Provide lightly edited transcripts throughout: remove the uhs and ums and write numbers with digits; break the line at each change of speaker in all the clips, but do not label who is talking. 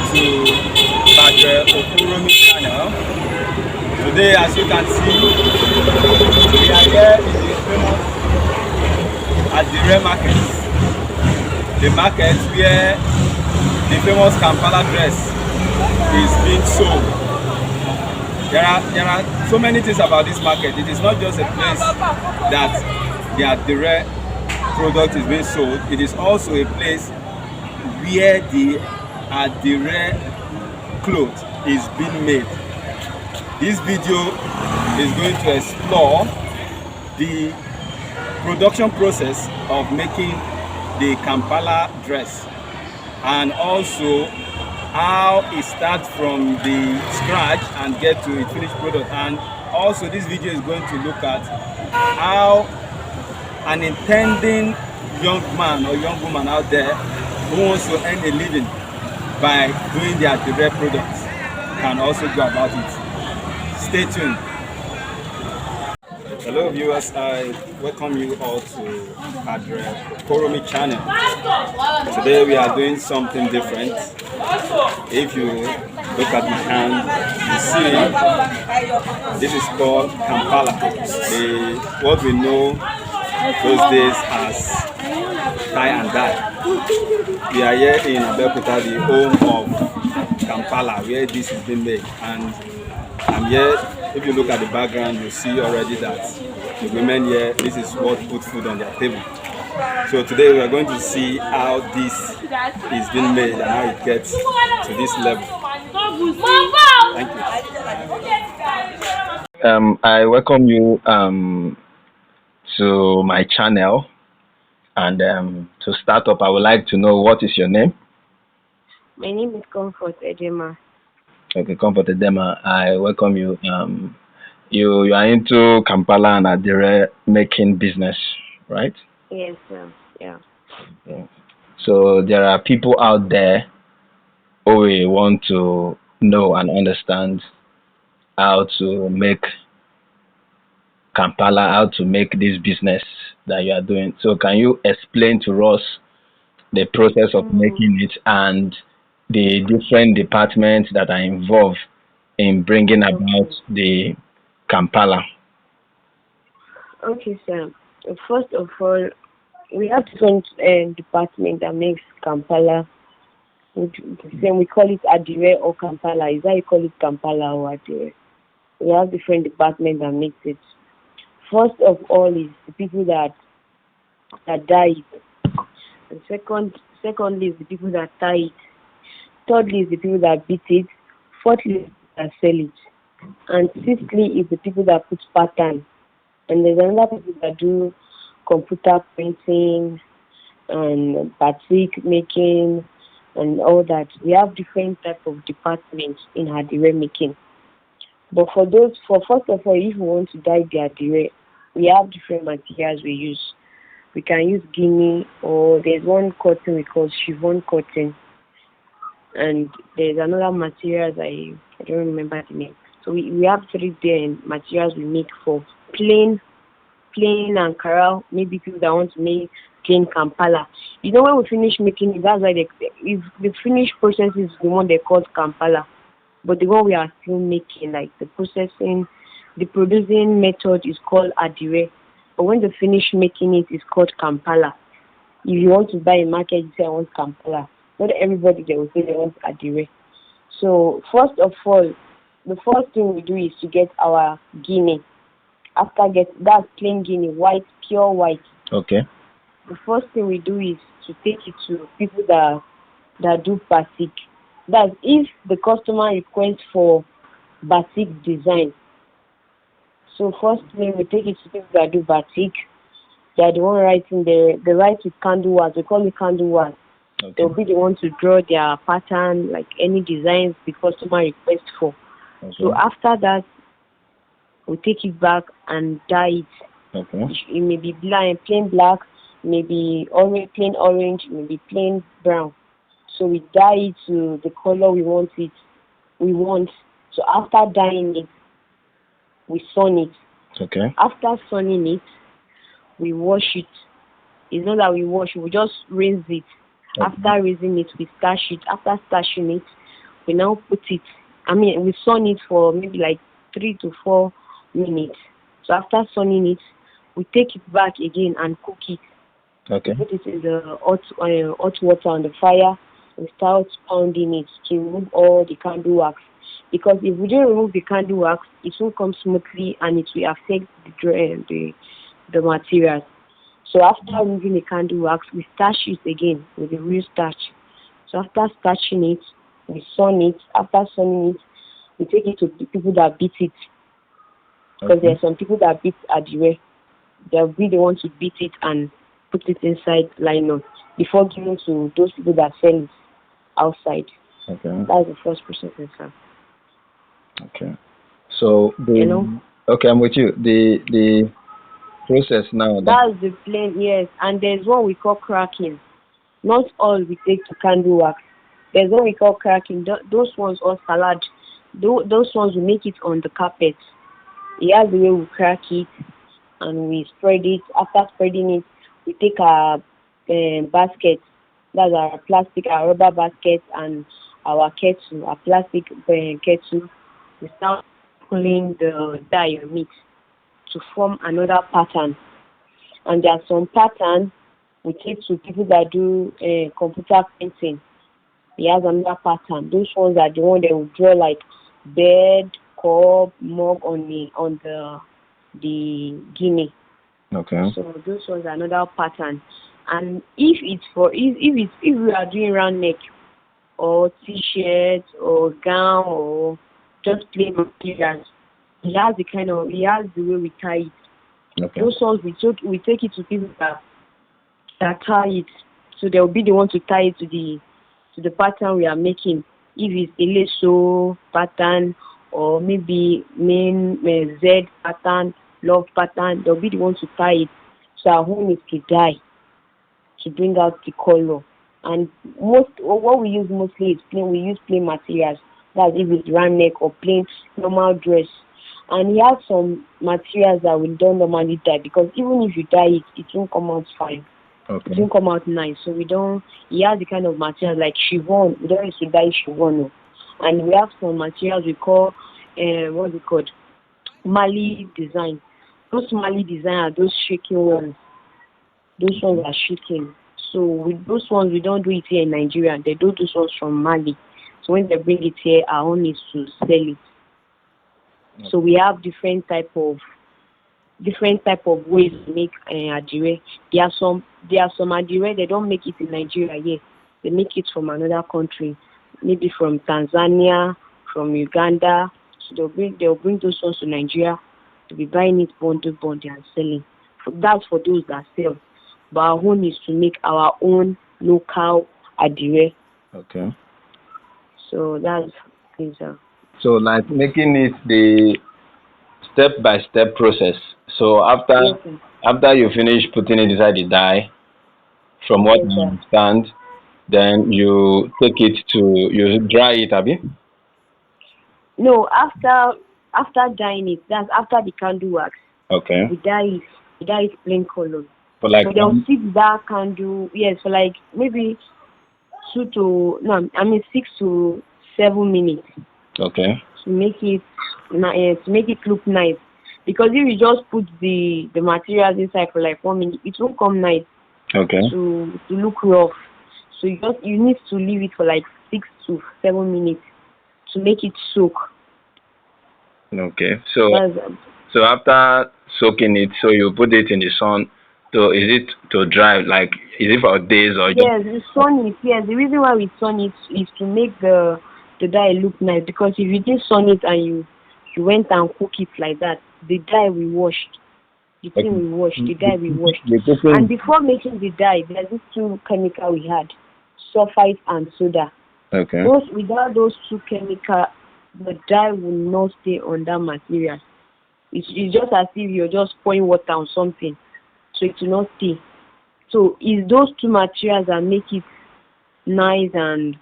to Adire channel. Today, as you can see, we are here in the famous Adire market. The market where the famous Kampala dress is being sold. There are so many things about this market. It is not just a place that the Adire product is being sold. It is also a place where the Adire cloth is being made. This video is going to explore the production process of making the Kampala dress, and also how it starts from the scratch and get to a finished product. And also this video is going to look at how an intending young man or young woman out there who wants to earn a living by doing their direct products can also go about it. Stay tuned. Hello viewers, I welcome you all to Adire channel. Today we are doing something different. If you look at my hand, you see this is called Kampala. What we know those days as tie and dye. We are here in Abeokuta, the home of Kampala, where this is being made. And I'm here. If you look at the background, you see already that the women here, this is what put food on their table. So today we are going to see how this is being made and how it gets to this level. Thank
you. I welcome you to my channel, and to start up, I would like to know, what is your name?
My name is Comfort Edema.
Okay, Comfort Edema, I welcome you. You are into Kampala and Adire making business, right?
Yes, sir. Yeah.
So there are people out there who want to know and understand how to make Kampala, how to make this business that you are doing. So can you explain to us the process of making it and the different departments that are involved in bringing about the Kampala?
Okay, sir. First of all, we have different departments that makes Kampala. We call it Adire or Kampala. Is that you call it Kampala or Adire? We have different departments that makes it. First of all is the people that dye it. And secondly is the people that tie it. Thirdly is the people that beat it. Fourthly is the people that sell it. And fifthly is the people that put pattern. And there's another people that do computer printing and batik making and all that. We have different type of departments in Adire making. But first of all, if we want to dye the Adire, we have different materials we use. We can use Guinea, or there's one cotton we call chiffon cotton. And there's another materials I don't remember the name. So we have three different materials we make for plain Ankara, maybe people that want to make plain Kampala. You know, when we finish making it, that's why if the finished process is the one they call Kampala. But the one we are still making, like the processing, the producing method is called Adire. But when they finish making it, it's called Kampala. If you want to buy a market, you say, I want Kampala. Not everybody, they will say they want Adire. So first of all, the first thing we do is to get our Guinea. After that plain Guinea, white, pure white.
Okay.
The first thing we do is to take it to people that do batik. That's if the customer requests for batik design. So first thing we take it to people that do batik. They are the one writing they write with candle wax. We call it candle wax.
Okay.
They'll be the one to draw their pattern, like any designs the customer requests for.
Okay.
So after that, we take it back and dye it.
Okay.
It may be plain black, maybe plain orange, maybe plain brown. So we dye it to the color we want. So after dyeing it, we sun it.
Okay.
After sunning it, we wash it. It's not that we wash it, we just rinse it. Okay. After rinsing it, we stash it. After stashing it, we now put it. We sun it for maybe like 3 to 4 minutes. So after sunning it, we take it back again and cook it.
Okay.
Put it in the hot water on the fire. We start pounding it to remove all the candle wax. Because if we don't remove the candle wax, it won't come smoothly and it will affect the materials. So after removing the candle wax, we starch it again with the real starch. So after starching it, we sun it. After sunning it, we take it to the people that beat it. Because there are some people that beat Adire. They'll be the ones to beat it and put it inside nylon before giving to those people that sell it outside.
Okay.
That's the first process, sir.
Okay. So okay, I'm with you. The process now.
That's the plain, yes. And there's one we call cracking. Not all we take to candle wax. There's one we call cracking. Those ones or salad. Those ones we make it on the carpet. It has the way we crack it and we spread it. After spreading it, we take our basket. That's our rubber basket and our kettle, our plastic kettle. We start pulling the dye mix to form another pattern. And there are some patterns we take to people that do computer painting. He has another pattern. Those ones are the ones that will draw like bed, cup, mug on the guinea.
Okay.
So those ones are another pattern. And if we are doing round neck or t-shirt or gown or just plain materials, he has the way we tie it.
Okay.
Those ones we take it to people that tie it. So they'll be the one to tie it to the pattern we are making. If it's a lasso pattern or maybe main Z pattern, love pattern, they'll be the one to tie it. So our home is to dye to bring out the color. And what we use mostly is plain. We use plain materials. That's if it's round neck or plain normal dress. And he has some materials that we don't normally dye because even if you dye it, it won't come out fine.
Okay.
It won't come out nice. So he has the kind of material like chiffon. We don't used to dye chiffon. No. And we have some materials we call, what's it called? Mali design. Those Mali design are those shaking ones. Those ones are shaking. So with those ones, we don't do it here in Nigeria. They do those ones from Mali. So when they bring it here, our own is to sell it. Okay. So we have different type of ways to make Adire. There are some Adire, they don't make it in Nigeria yet. They make it from another country, maybe from Tanzania, from Uganda. So they'll bring those ones to Nigeria to be buying it bundle and selling. That's for those that sell. But our own is to make our own local Adire.
Okay.
So that's things.
So like making it the step-by-step process. So after you finish putting it inside the dye, from what I understand, then you take it you dry it, Abi?
No, after dyeing it, that's after the candle wax.
Okay.
We dye it plain color.
For like
so they'll fix that candle, yes, for like maybe 6 to 7 minutes.
Okay.
To make it look nice. Because if you just put the materials inside for like 1 minute, it won't come nice.
Okay.
To look rough. So you need to leave it for like 6 to 7 minutes to make it soak.
Okay. So after soaking it, so you put it in the sun. So is it to dry? Like, is it for days or?
Yes, we sun it. Yes, the reason why we sun it is to make the dye look nice. Because if you didn't sun it and you went and cook it like that, the dye we washed. The thing we washed, the dye we washed. And before making the dye, there's these 2 chemicals we had, sulfite and soda.
Okay.
Without those 2 chemicals, the dye will not stay on that material. It's just as if you're just pouring water on something, so it will not stay. So it's those 2 materials that make it nice and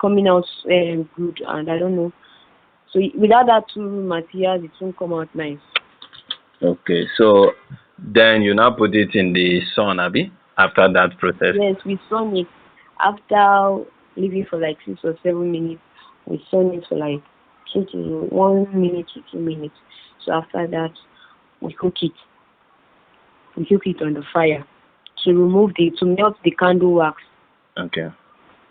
coming out good. And I don't know. So without that 2 materials, it won't come out nice.
Okay, so then you now put it in the sun, Abi, after that process?
Yes, we sun it after leaving for like 6 or 7 minutes. We sun it for like 1 minute to 2 minutes. So after that, we cook it. We cook it on the fire to melt the candle wax.
Okay.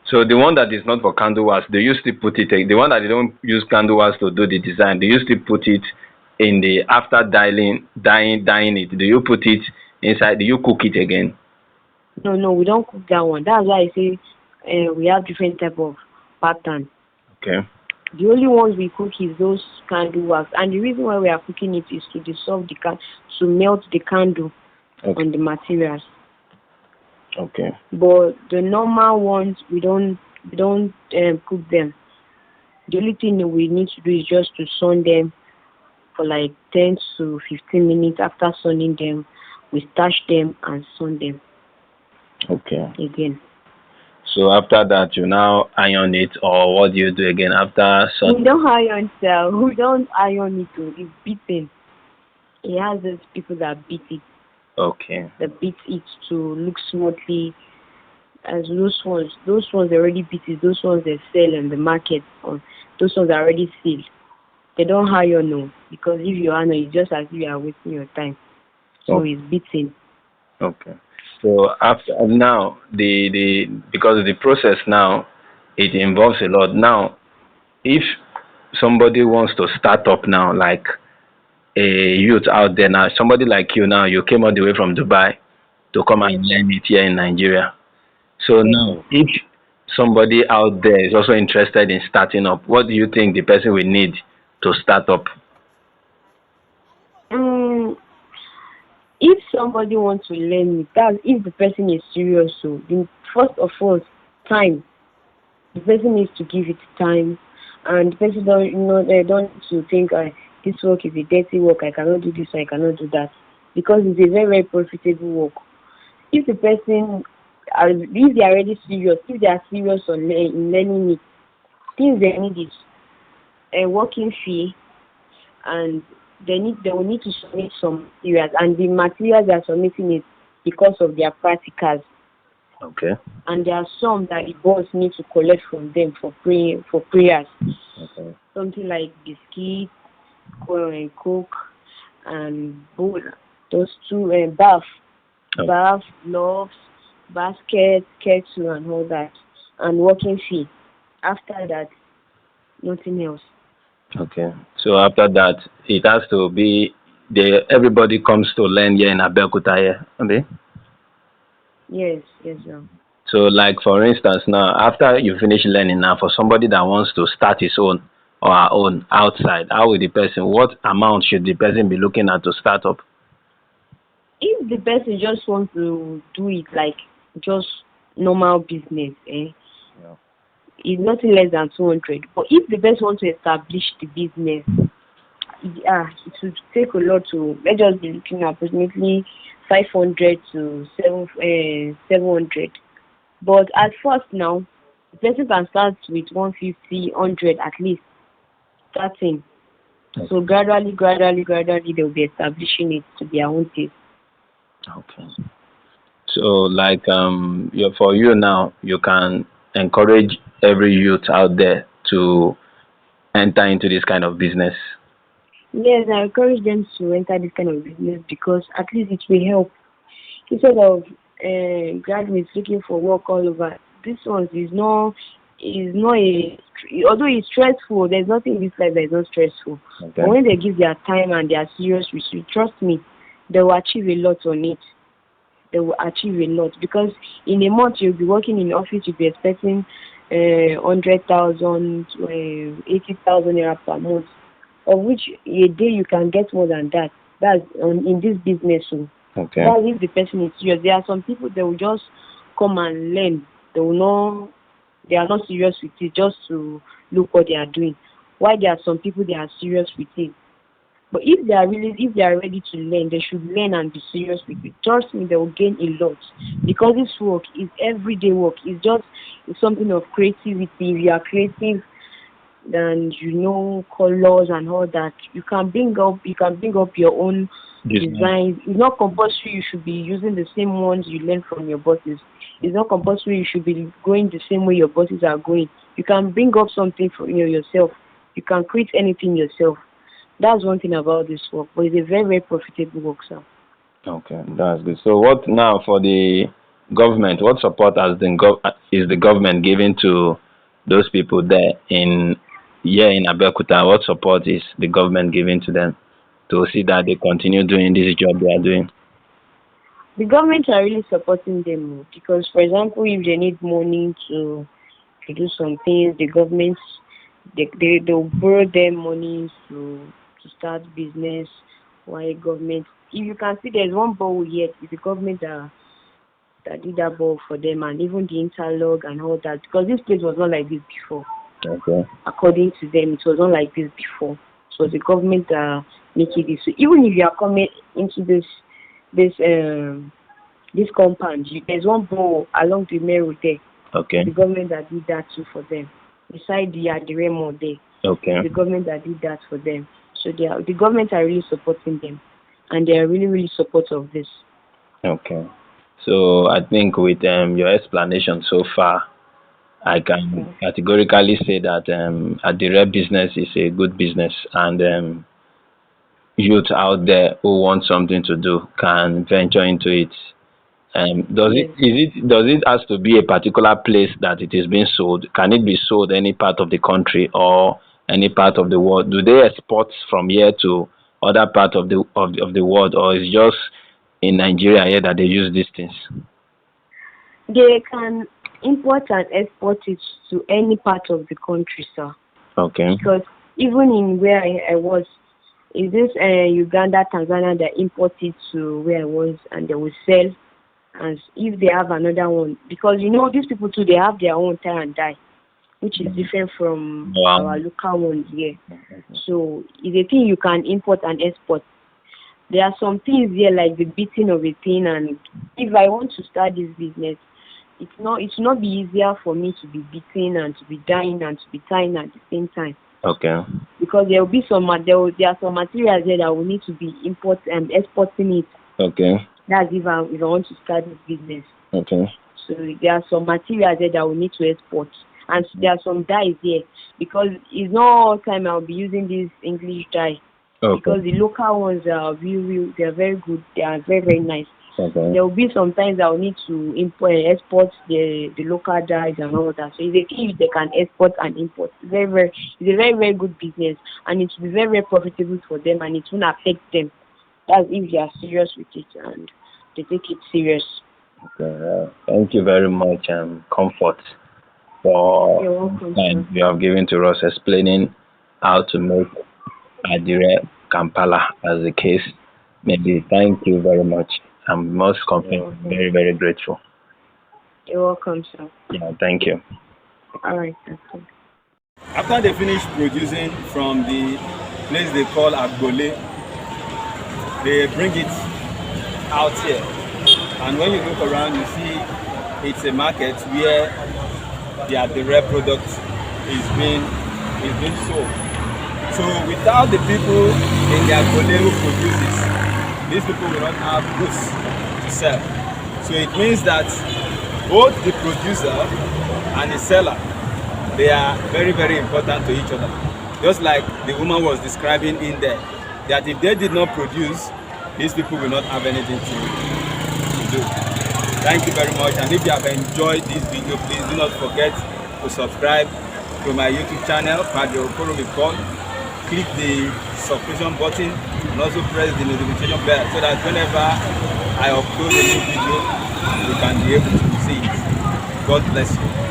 So the one that is not for candle wax, they used to put it. The one that they don't use candle wax to do the design, they used to put it in the after dyeing it. Do you put it inside? Do you cook it again?
No, we don't cook that one. That's why I say we have different type of pattern.
Okay.
The only ones we cook is those candle wax, and the reason why we are cooking it is to dissolve to melt the candle on the materials.
Okay.
But the normal ones we don't cook them. The only thing that we need to do is just to sun them for like 10 to 15 minutes. After sunning them, we starch them and sun them.
Okay.
Again.
So after that, you now iron it, or what do you do again after sun?
We don't iron cell. We don't iron it. It's beaten. It has those people that beat it.
Okay.
That beat it to look smoothly. As those ones already beat it. Those ones they sell in the market. Those ones are already sealed. They don't iron no, because if you iron, it's just as if you are wasting your time. So it's beaten.
Okay. So after now, because the process now, it involves a lot. Now, if somebody wants to start up now, like a youth out there now, somebody like you now, you came all the way from Dubai to come and learn it here in Nigeria. So now, if somebody out there is also interested in starting up, what do you think the person will need to start up?
If somebody wants to learn it, that's if the person is serious. So first of all, time. The person needs to give it time, and the person they don't need to think this work is a dirty work. I cannot do this. I cannot do that, because it's a very, very profitable work. If the person, if they are already serious, if they are serious in learning it, things they need is a working fee, and they will need to submit some materials, and the materials they are submitting is because of their practicals.
Okay.
And there are some that the boss need to collect from them for prayers.
Okay.
Something like biscuits, coke, and bowl. Those two bath, gloves, basket, kettle, and all that, and working fee. After that, nothing else.
Okay. So after that, it has to be everybody comes to learn here in Abeokuta here. Okay.
Yes, sir.
So like for instance now, after you finish learning now, for somebody that wants to start his own or her own outside, how will the person, what amount should the person be looking at to start up?
If the person just wants to do it like just normal business, it's nothing less than 200. But if the person wants to establish the business, it would take a lot to, let's just be looking at approximately 500 to 700. But at first now, the person can start with 150, 100 at least, starting. Okay. So gradually, they'll be establishing it to their own taste.
Okay. So like for you now, you can encourage every youth out there to enter into this kind of business.
Yes, I encourage them to enter this kind of business, because at least it will help. Instead of graduates looking for work all over, this one is not although it's stressful, there's nothing in this life that is not stressful. Okay. But when they give their time and they are serious with you, trust me, they will achieve a lot on it. They will achieve a lot, because in a month you'll be working in the office, you'll be expecting 100,000, 80,000 naira per month, of which a day you can get more than that. That's in this business. Okay. That's if the person is serious. There are some people that will just come and learn. They are not serious with it, just to look what they are doing. While there are some people they are serious with it. But if they are ready to learn, they should learn and be serious with it. Trust me, they will gain a lot, because this work is everyday work. It's something of creativity. If you are creative, then colors and all that, you can bring up your own designs. It's not compulsory you should be using the same ones you learn from your bosses. It's not compulsory you should be going the same way your bosses are going. You can bring up something for yourself. You can create anything yourself. That's one thing about this work, but it's a very, very profitable work, sir.
Okay, that's good. So what now for the government? What support is the government giving to those people there in Abeokuta? What support is the government giving to them to see that they continue doing this job they are doing?
The government are really supporting them because, for example, if they need money to do some things, the government they'll borrow them money to start business. Why government? If you can see, there's one ball yet. It's the government that did that ball for them, and even the interlock and all that, because this place was not like this before.
Okay.
According to them, it was not like this before. So the government making this. So even if you are coming into this compound, there's one ball along the main road there.
Okay.
The government that did that too for them. Beside the Adire mall there.
Okay.
The government that did that for them. So the government are really supporting them, and they are really, really supportive of this.
Okay. So I think with your explanation so far, I can categorically say that Adire business is a good business, and youth out there who want something to do can venture into it. Does it has to be a particular place that it is being sold? Can it be sold any part of the country or any part of the world? Do they export from here to other part of the world, or is just in Nigeria here that they use these things?
They can import and export it to any part of the country, sir.
Okay.
Because even in where I was, is this Uganda, Tanzania, that import it to where I was, and they will sell. And if they have another one, because these people too, they have their own tie and dye, which is different from our local ones here. So it's a thing you can import and export. There are some things here like the beating of a thing, and if I want to start this business, it will not be easier for me to be beating and to be dyeing and to be tying at the same time.
Okay.
Because there will be there are some materials there that will need to be exporting it.
Okay.
That's if I want to start this business.
Okay.
So there are some materials there that we need to export, and there are some dyes here because it's not all time I'll be using this English dye.
Okay.
Because the local ones are they are very good. They are very, very nice.
Okay.
There will be sometimes I will need to export the local dyes and all that. So it's a thing they can export and import. It's a very, very good business, and it will be very, very profitable for them, and it won't affect them. That's if they are serious with it and they take it serious.
Okay. Thank you very much, Comfort, for
You're welcome,
time you have given to us explaining how to make Adire Kampala as the case. Maybe thank you very much. I'm most very, very grateful.
You're welcome, sir.
Yeah, thank you.
All right, sir.
After they finish producing from the place they call Agbole, they bring it out here. And when you look around, you see it's a market where the Adire product is being sold. So without the people in the Agbole who produce this, these people will not have goods to sell. So it means that both the producer and the seller, they are very, very important to each other. Just like the woman was describing in there, that if they did not produce, these people will not have anything to do. Thank you very much. And if you have enjoyed this video, please do not forget to subscribe to my YouTube channel, Padre Okoro. Click the subscription button and also press the notification bell so that whenever I upload a new video, you can be able to see it. God bless you.